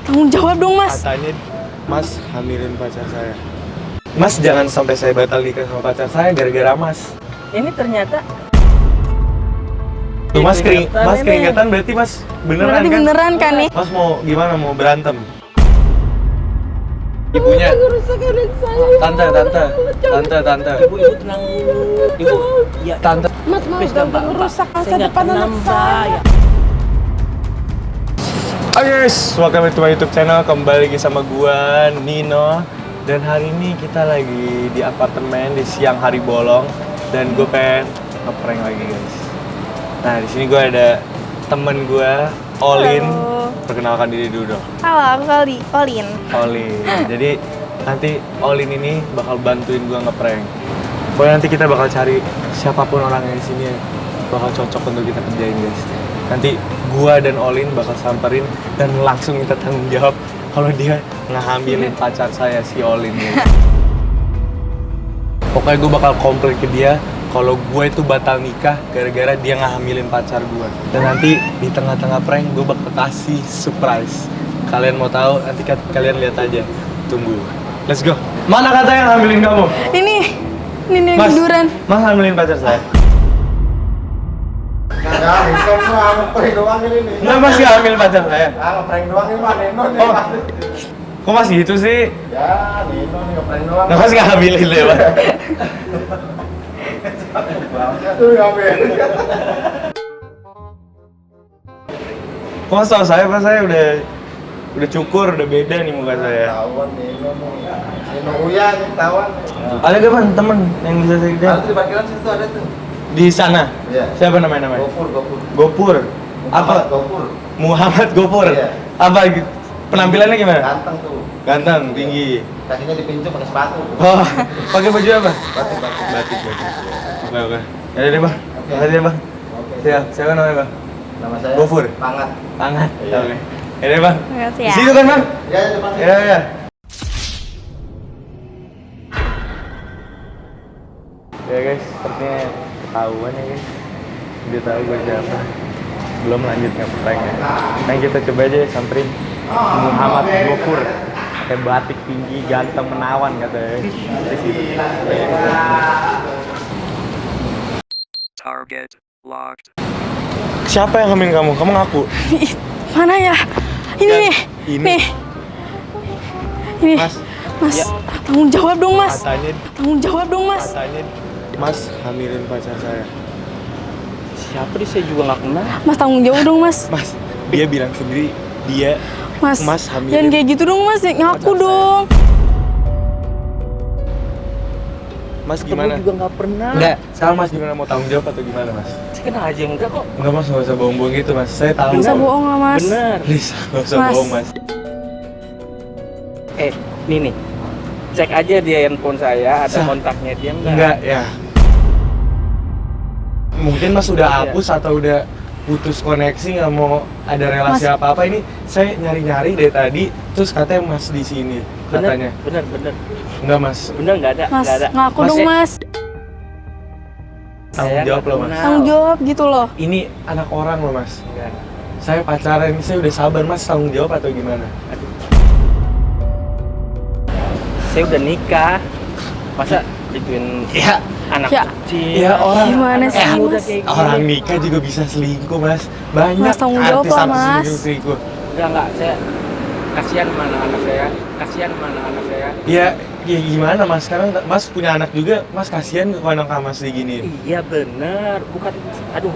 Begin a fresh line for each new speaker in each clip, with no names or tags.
Tanggung jawab dong, Mas.
Katanya Mas hamilin pacar saya. Mas jangan sampai saya batal nikah sama pacar saya gara-gara Mas.
Ini ternyata
Tuh Mas keringetan berarti Mas beneran
Berarti
kan?
beneran kan nih?
Mas mau gimana? Mau berantem? Ibunya. Tante.
ibu tenang dulu. Ibu, ya
Tante.
Mas mau
please, Mbak.
merusak masa
Saya nggak
depan
kenal,
anak
Mbak.
saya.
Oke guys, welcome to my YouTube channel. Kembali lagi sama gua Nino. Dan hari ini kita lagi di apartemen di siang hari bolong dan gue pengen ngeprank lagi guys. Nah di sini gue ada temen gue Olin.
Halo.
Perkenalkan diri dulu dong.
Halo, aku Olin.
Olin. Jadi nanti Olin ini bakal bantuin gue ngeprank. Pokoknya nanti kita bakal cari siapapun orang yang di sini yang bakal cocok untuk kita kerjain guys. Nanti gua dan Olin bakal samperin dan langsung minta tanggung jawab kalau dia ngehamilin pacar saya si Olin guys. Pokoknya gue bakal komplain ke dia kalau gue itu batal nikah gara-gara dia ngehamilin pacar gue. Dan nanti di tengah-tengah prank gue bakal kasih surprise. Kalian mau tahu nanti kalian lihat aja. Tunggu. Let's go. Mana kata yang hamilin kamu?
Ini yang tiduran.
Mas hamilin pacar saya.
Nah, itu mah ngeprank doang ini.
Enggak, Mas gak hamil pacar saya.
Ah, ngeprank doang ini mah Nino nih.
Oh. Kok Mas gitu sih?
Ya, Nino nih ngeprank doang.
Nah, Mas gak hamilin ya, Mas?
Tuh ngambil.
Kok Mas tau saya, Pak? Saya udah cukur, udah beda nih muka saya.
Tawan Nino nih. Nino Uya nih tawan.
Ada gak temen yang bisa saya kerjain?
Ada di parkiran situ ada tuh.
Di sana?
Iya.
Siapa namanya?
Gopur.
Apa?
Gopur.
Muhammad Gopur?
Iya.
Apa? Penampilannya gimana?
Ganteng tuh.
Ganteng, tinggi.
Kakinya dipincu pakai sepatu.
Oh, pakai baju apa?
Batik.
Batik. Oke. Ya deh bang. Makasih ya bang.
Oke.
Siapa namanya bang?
Nama saya
Gofur.
Pangat.
Pangat.
Iya.
Oke. Ya deh bang.
Makasih
Di
ya.
situ kan bang?
Ya, depan.
Ya. Ya guys, sepertinya ketahuan ya guys. Dia tahu gue siapa. Belum lanjut nge-pranknya. Nah kita coba aja samperin Muhammad Gofur. Pakai batik tinggi, ganteng, menawan katanya. Di situ.
Target locked.
Siapa yang hamil kamu? Kamu ngaku?
Ih, mana ya? Ini
Dan
nih.
ini.
Nih. Ini.
Mas.
Mas,
Ya.
tanggung jawab dong, Mas.
Katanya
Mas.
Mas hamilin pacar saya.
siapa sih, saya juga nggak kenal.
Mas, tanggung jawab dong, Mas.
Mas, dia bilang sendiri dia Mas hamilin.
Jangan kayak gitu dong, Mas. Ngaku
pacar saya.
dong.
Mas gimana?
Ketemu juga nggak pernah.
Enggak, sekarang Mas gimana mau tanggung jawab atau gimana Mas?
Saya kenal aja enggak kok.
Enggak Mas, nggak usah bohong-bohong gitu Mas. Saya tahu.
Nggak usah bohong lah, Mas.
Bener.
Please, nggak usah
Mas.
bohong Mas.
Nih. Cek aja dia handphone saya, ada
Sah.
kontaknya dia
Enggak ya. Mungkin Mas udah
Iya.
hapus atau udah putus koneksi, nggak mau ada relasi
Mas.
apa-apa. Ini saya nyari-nyari dari tadi, terus katanya Mas di sini katanya.
Bener.
Enggak Mas.
Bener nggak ada.
Mas,
Nggak ada.
ngaku
Mas,
dong, Mas.
Tanggung
Saya
jawab
nggak
loh Mas.
kenal.
Tanggung jawab gitu loh.
Ini anak orang loh Mas.
Nggak.
Saya pacaran, ini saya udah sabar Mas, tanggung jawab atau gimana?
Aduh. Saya udah nikah. Masa gituin
Ya,
anak
Ya.
kecil?
ya orang
Gimana sih,
udah
Mas?
kayak gini.
orang nikah juga bisa selingkuh Mas. Banyak
Mas, tanggung jawab lah, Mas.
selingkuh.
Enggak, saya kasihan mana anak saya.
Ya gimana Mas? Sekarang Mas punya anak juga, Mas kasihan ke anak Mas diginiin.
Iya bener, bukan, aduh,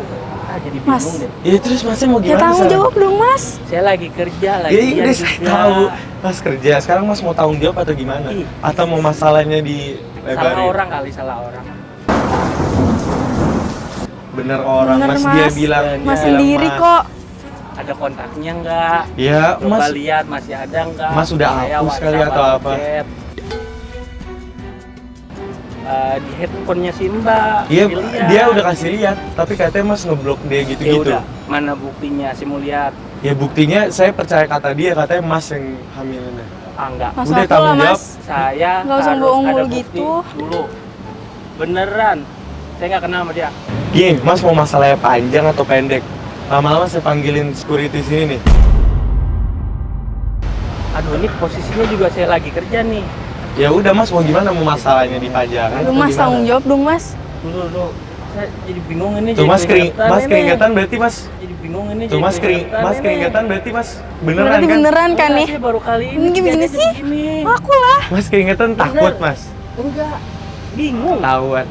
jadi
Mas.
bingung deh.
Ya terus Masnya mau
Ya
gimana?
tanggung
sekarang?
jawab dong, Mas.
Saya lagi kerja,
Ya
lagi
udah saya tahu, Mas kerja. Sekarang Mas mau tanggung jawab atau gimana?
Ih.
Atau mau masalahnya
Salah
dilebarin?
orang kali, salah orang.
Bener orang,
Bener,
Mas,
Mas.
dia bilang.
Mas
dia bilang,
sendiri
Mas.
kok.
Ada kontaknya enggak?
Ya
Coba
Mas,
lihat masih ada enggak?
Mas udah
Saya
hapus
WhatsApp
kali atau apa?
chat. Di handphonenya si Mbak.
iya
dilihat.
dia udah kasih lihat, tapi katanya Mas ngeblok dia
Ya
gitu-gitu.
udah, mana buktinya? Si mau lihat.
Ya buktinya saya percaya kata dia, katanya Mas yang hamilinnya.
Enggak.
Mas,
Udah,
ngaku lah,
tanggung jawab.
Mas.
Saya
Nggak usah
harus
bohong
ada
mulu
bukti
gitu.
dulu. Beneran. Saya nggak kenal sama dia.
Gini, Mas mau masalahnya panjang atau pendek? Lama-lama saya panggilin security sini nih.
Aduh, ini posisinya juga saya lagi kerja nih.
Ya udah mas, mau gimana, mau masalahnya dipanjangin?
Aduh mas, tanggung jawab dong mas.
Dulu. Saya jadi bingung ini.
Tuh
jadi
mas,
ini.
keringetan berarti mas.
Jadi bingung ini.
Tuh
jadi
mas,
ini.
keringetan berarti mas. Beneran
Berarti
kan?
beneran kan nih?
Saya baru kali ini.
Ini gimana
kejadian
sih?
begini.
Aku lah.
Mas keringetan takut mas.
Enggak. Bingung.
Tahuan.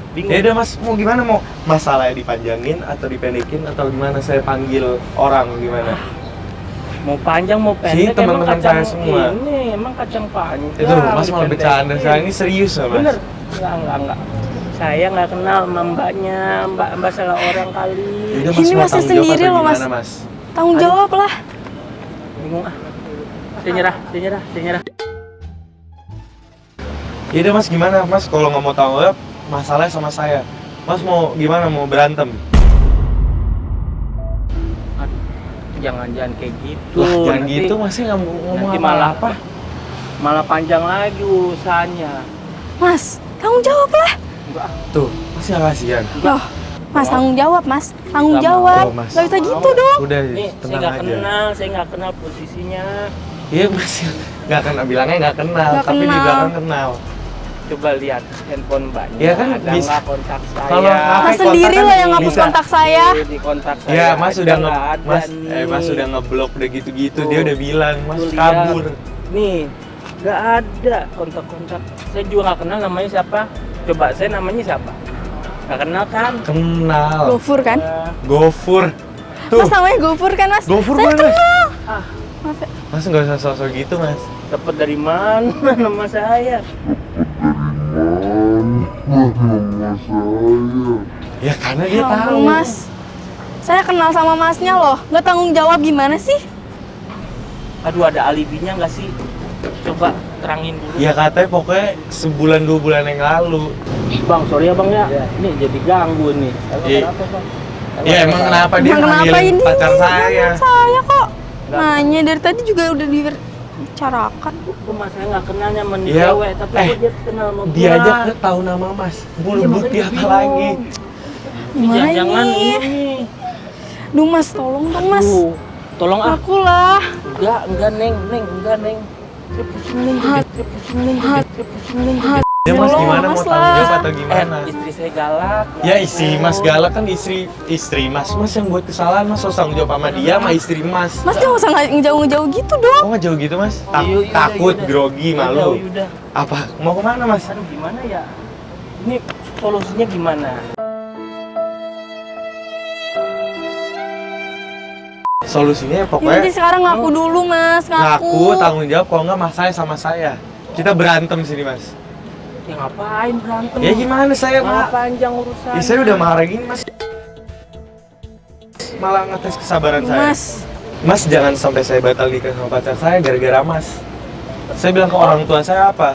Bingung.
Ya udah mas, mau gimana, mau masalahnya dipanjangin atau dipendekin atau gimana, saya panggil orang gimana?
Mau panjang mau pendek
teman-teman
emang kacang
saya semua.
Ini emang kacang panjang.
Itu mas malah bercanda,
dipendekin.
saya ini serius loh mas.
Bener. Enggak. Saya nggak kenal sama mbaknya, mbak salah orang kali.
Yaudah,
Ini
mau
masih
tanggung jawab
sendiri
atau
loh, Mas.
gimana, mas?
Tanggung jawab lah.
Bingung ah. Saya nyerah.
Ya udah mas, gimana mas, kalau nggak mau tanggung jawab, masalahnya sama saya. Mas mau gimana, mau berantem?
Aduh, jangan kayak gitu.
Lah jangan
Nanti-
gitu, masih nggak mau ngomong
nanti
apa-apa.
malah panjang lagi urusannya.
Mas, tanggung jawab lah.
Enggak.
Tuh, masih nggak kasihan.
Loh, mas tanggung jawab mas. Tanggung
Nggak
jawab.
mau, Mas.
Gak bisa gitu
Mau.
dong.
Udah,
Nih,
tenang aja.
saya nggak kenal posisinya.
Iya masih nggak kenal, bilangnya nggak kenal,
Nggak
tapi di
kenal.
belakang kenal.
Coba lihat handphone mbaknya.
Iya kan,
ada
bisa.
nggak kontak saya?
Kalau
Mas
kontak
sendiri
kan
loh yang ngapus
bisa.
kontak saya.
Di kontak saya.
Iya, mas
aja
udah
nggak ada
mas
nih.
udah ngeblok udah gitu-gitu,
Tuh.
dia udah bilang mas
Tuh, lihat.
kabur.
Nih, nggak ada kontak. Saya juga nggak kenal namanya siapa. Coba saya namanya siapa? Nggak kenal kan?
Kenal.
Gofur kan?
Gofur. Tuh,
Mas namanya Gofur kan mas?
Gofur
Saya
mana?
kenal.
Ah,
Maaf ya.
Mas nggak usah sosok gitu mas.
dapat dari mana nama saya?
Ya karena dia
Ya ampun,
tahu.
mas. Saya kenal sama masnya loh. Nggak tanggung jawab gimana sih?
Aduh, ada alibinya nggak sih? Coba terangin dulu.
Ya katanya pokoknya sebulan 2 bulan yang lalu.
Bang, sorry ya bang ya. Nih jadi ganggu nih.
Iya.
Kenapa bang?
Ya emang kenapa dia
Emang kenapa
ngambilin
ini?
pacar saya?
Emang saya kok.
Nggak.
Nanya dari tadi juga udah dibicarakan.
Kok mas saya nggak kenalnya sama nih
Iya.
cewek, tapi kok dia kenal sama gua.
Dia aja tahu nama mas. Bulu
Iya, makanya
bukti apa
bingung.
lagi?
Gimana
Jangan
ini?
ini.
Duh mas, tolong dong mas.
Aduh, tolong ah.
Aku lah.
Enggak neng. Saya pusing neng.
Hat.
Saya pusing neng. Saya pusing neng.
Ya mas
Tolong,
gimana,
Mas
mau tanggung jawab
lah.
atau gimana?
Istri saya galak.
Ya istri mas galak kan istri mas yang buat kesalahan, mas harus tanggung jawab sama dia sama istri mas.
Mas dia nggak usah ngejauh-ngejauh gitu dong.
Kok nggak jauh gitu mas?
Yaudah,
Takut,
yaudah.
grogi,
Yaudah,
malu.
yaudah.
Apa? Mau kemana mas?
Aduh gimana ya? Ini solusinya gimana?
Solusinya
Ya
pokoknya
nanti sekarang ngaku dulu mas,
ngaku, tanggung jawab, kalau nggak masalahnya sama saya. Kita berantem sini mas.
Ya ngapain berantem?
Ya gimana saya
Malah
Mak?
panjang urusan.
Ya, saya udah marah gini mas. Malah ngetes kesabaran saya.
Mas,
Mas jangan sampai saya batal nikah sama pacar saya gara-gara mas. Saya bilang ke orang tua saya apa?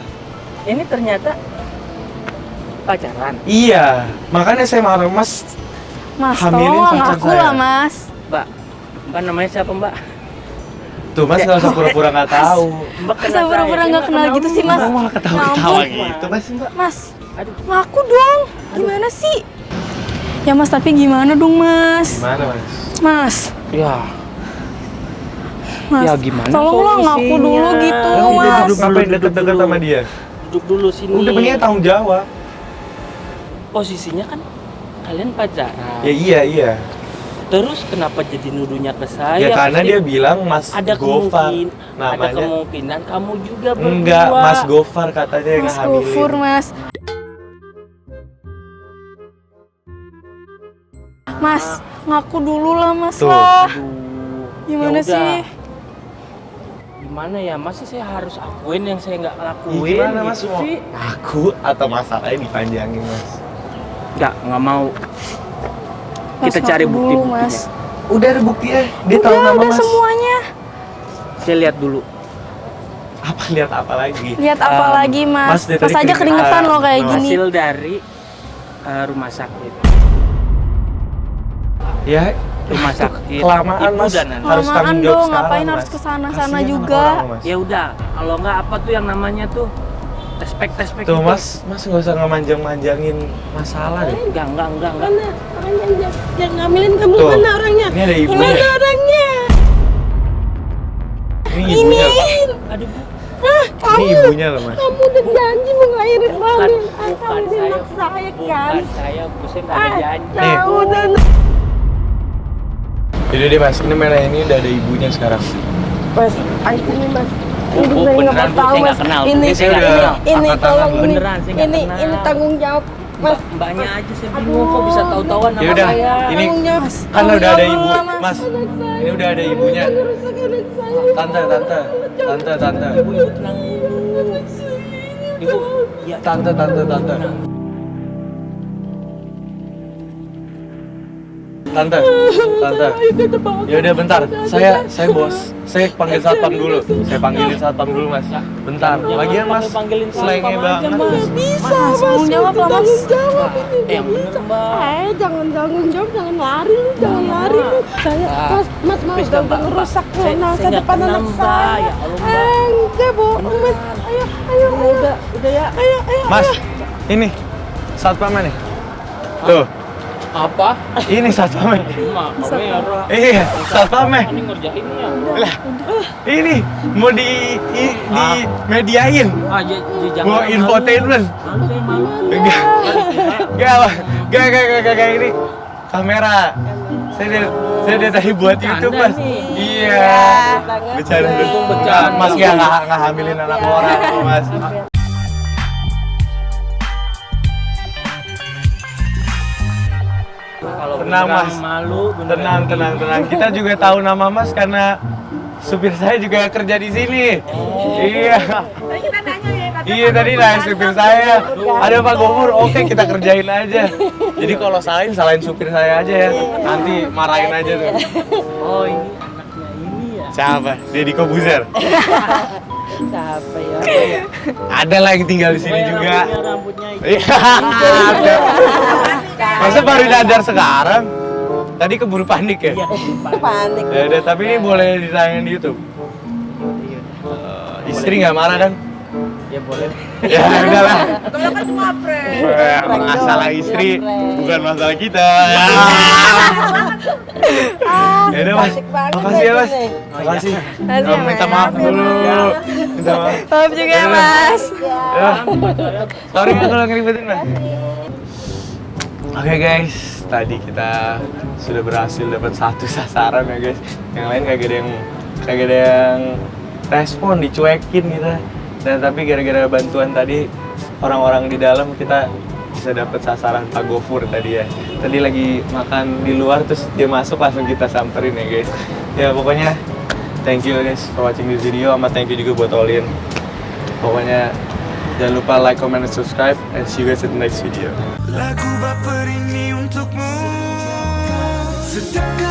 Ini ternyata pacaran.
Iya, makanya saya marah mas.
mas
Hamilin
tolong
pacar
ngaku
saya.
lah mas.
Mbak, mbak namanya siapa mbak?
Tuh mas nggak usah pura-pura nggak tahu.
Mbak
Masa pura-pura nggak kenal gitu sih mas?
Kamu malah ketawa-ketawa
Ya ampun.
gitu mas.
Mas,
Aduh,
ngaku dong. Gimana sih? Ya mas, tapi gimana dong mas?
Gimana mas?
Mas,
ya.
mas.
Ya, gimana
Tolonglah ngaku
solusinya?
dulu gitu
Kamu udah
mas.
duduk
Ngapain
dulu,
deket-deket
duduk
sama
dulu.
dia?
Duduk dulu sini.
Udah mendingan tanggung jawab.
Posisinya kan kalian pacaran.
Ya iya.
Terus kenapa jadi nuduhnya ke saya?
Ya karena
Pasti
dia bilang Mas
ada
Gofar
ada
namanya.
kemungkinan kamu juga berdua.
Enggak, Mas Gofar katanya yang
Mas
ngehamilin.
Gofur mas. Mas, ngaku dulu lah mas
Tuh.
lah.
Aduh,
Gimana
ya udah.
sih?
Gimana ya? Masa saya harus akuin yang saya nggak
Ya,
lakuin?
gimana Mas
gitu
mau
sih?
aku atau masalahnya dipanjangin Mas?
Nggak mau.
Mas,
Kita cari
ngaku dulu,
bukti-buktinya.
mas.
Udah ada buktinya, dia tahu nama
Udah
Mas.
semuanya.
Saya lihat dulu.
Apa lihat apa lagi?
Lihat apa lagi mas?
Mas, dari
Mas
tadi
aja keringetan loh kayak
keringetan.
gini.
Hasil dari rumah sakit.
Ya,
Rumah sakit.
kelamaan
Ibu
Mas.
dan anak.
Harus
Lamaan
tanggung jawab
dong,
sekarang,
ngapain
Mas.
harus kesana-sana
Kasihan anak
juga.
orang, Mas.
Ya udah, kalau nggak apa tuh yang namanya tuh tespek
Tuh Mas nggak usah ngemanjang-manjangin masalah deh.
Enggak.
Mana orangnya yang ngambilin kamu
Tuh.
mana orangnya?
Ini ada
Ini
ibunya.
ada orangnya.
Ini ibunya.
Aduh, Bu.
Ini ibunya loh, Mas.
Kamu udah janji mau ngelahirin
Bukan,
kamu di
saya.
anak saya kan.
Bukan saya, Bu. Saya nggak ada janji.
Nih.
Tahu dan
Jadi deh Mas, ini merah ini udah ada ibunya sekarang.
Mas, ini Mas.
Bu,
Ini
Bu,
saya nggak
beneran, Bu,
tahu
saya
Mas.
nggak kenal.
Ini
Saya nggak
kenal.
ini
Angkat tangan,
tolong
Bu.
ini.
Beneran, saya nggak kenal.
Ini tanggung jawab Mas.
Mbaknya aja saya bingung kok bisa tahu-tahuan sama
Yaudah,
saya.
ini
Tanggung jawab.
kan udah ada
Tanggung
ibu,
jawab,
Mas. Ini udah ada ibunya.
Ngerusak anak saya.
Tante.
Ibu, ibu tenang dulu. Ibu, ya.
Tante. Tante. Ya udah bentar. Saya bos. Saya panggil satpam dulu. Saya panggilin satpam dulu, Mas. Bentar. Lagian Mas
panggilin satpam
selengnya
aja,
banget.
Mas.
Bisa,
Mas,
Mas.
tanggung
jawab lah, Mas.
jawab
Yang bener, Mbak.
Jangan tanggung jawab, jangan lari lu, jangan lari lu. Saya, Mas mau
Please,
udah
Mbak.
ngerusak
Saya
masa
nggak
depan
kenal,
anak
Mbak.
saya.
Ya Allah, Mbak.
Enggak, bohong, Mas. Ayo.
Udah ya.
Ayo.
Mas, ini satpamnya nih. Tuh,
Apa?
ini satpamnya.
Mak, merah.
Iya, satpamnya.
Ini ngerjainnya.
Lah, ini mau di mediain.
Jangan.
Mau infotainment.
Malu saya malu.
Enggak, ini kamera. Saya dari tadi buat YouTube, Mas.
nih.
Iya. Bercanda.
Bercanda.
Mas nggak hamilin anak orang, Mas.
Kalau
Tenang,
beneran
Mas.
malu, beneran.
Tenang. Kita juga tahu nama Mas karena supir saya juga kerja di sini. Iya. Iya tadi nanya supir saya. Ada Pak Gofur, oke kita kerjain aja. Jadi kalau salahin supir saya aja ya. Nanti marahin aja tuh.
Oh, ini anaknya ini ya.
Siapa? Deddy Kobuzer.
Siapa ya?
Ada lah yang tinggal di sini juga.
Rambutnya itu.
Iya. Ada. Masa baru nyadar sekarang? Tadi keburu panik ya?
Iya,
Panik.
Ya udah, tapi ini boleh ditayangin di YouTube. Istri nggak marah kan?
Ya boleh.
Ya udahlah.
Kalau kan cuma prank.
Masalah istri bukan masalah kita. Ya udah Mas. Makasih ya Mas. Makasih. Minta maaf dulu. Minta maaf.
Maaf juga,
Ya,
Mas.
Ya. Sorry ya kalau ngeribetin Mas. Oke guys, tadi kita sudah berhasil dapat satu sasaran ya guys. Yang lain kagak ada yang respon, dicuekin kita. Dan tapi gara-gara bantuan tadi orang-orang di dalam kita bisa dapat sasaran Pak Gofur tadi ya. Tadi lagi makan di luar terus dia masuk langsung kita samperin ya guys. Ya pokoknya thank you guys for watching this video, sama thank you juga buat Olin. Pokoknya jangan lupa like, comment, and subscribe, and see you guys at the next video.
Lagu baper ini untukmu. Sedekat